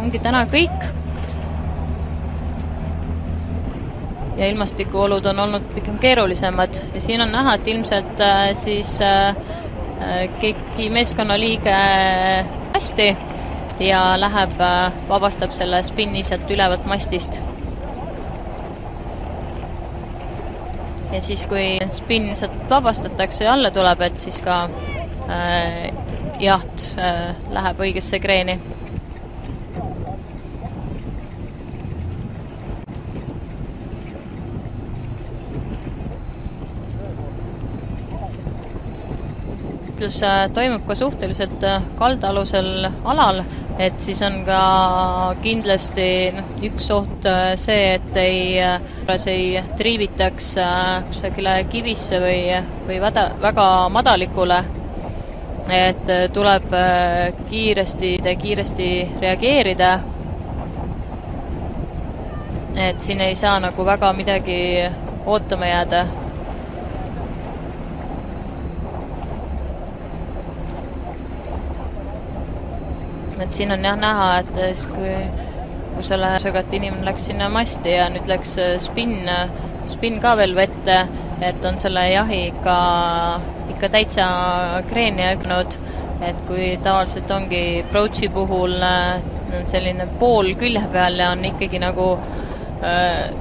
ongi täna kõik. Ja ilmastikuolud on olnud pigem keerulisemad ja siin on näha, et ilmselt siis keegi meeskonnaliige masti ja läheb, vabastab selle spinni sealt ülevalt mastist. Ja siis, kui spinn sealt vabastatakse ja alla tuleb, et siis ka jaht läheb õigesse kreeni. Toimub ka suhteliselt kaldalusel alal, et siis on ka kindlasti üks oht see, et ei triivitaks kusagile kivisse või väga madalikule, et tuleb kiiresti reageerida, et siin ei saa nagu väga midagi ootama jääda. Et siin on jah näha, et kui selle et inimene läks sinna masti ja nüüd läks spinn ka veel vette, et on selle jahi ikka täitsa kreeni õgnud, et kui tavaliselt ongi approach'i puhul on selline pool külje peal ja on ikkagi nagu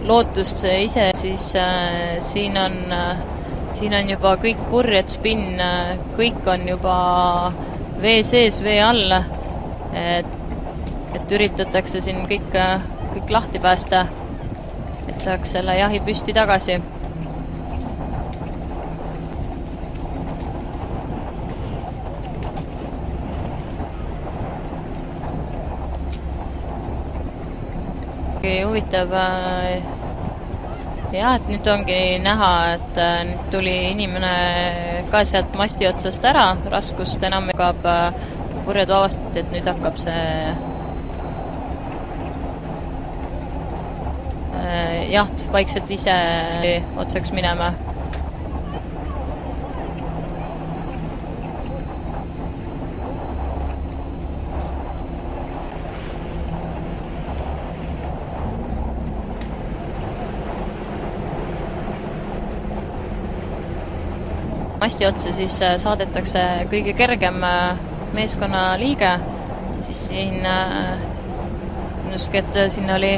lootust ise, siis siin on juba kõik purjed, spinn, kõik on juba vee sees, vee all. Et üritatakse siin kõik lahti päästa, et saaks selle jahi püsti tagasi. Huvitav jah, et nüüd ongi näha, et nüüd tuli inimene ka sealt masti otsast ära, raskust enam jagab purjed vabastati, et nüüd hakkab see jaht vaikselt ise otsaks minema. Masti otsa siis saadetakse kõige kergem meeskonnaliige, siis siin et siin oli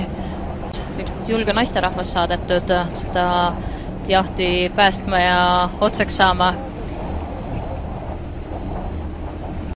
julge naisterahvas saadetud seda jahti päästma ja otsaks saama.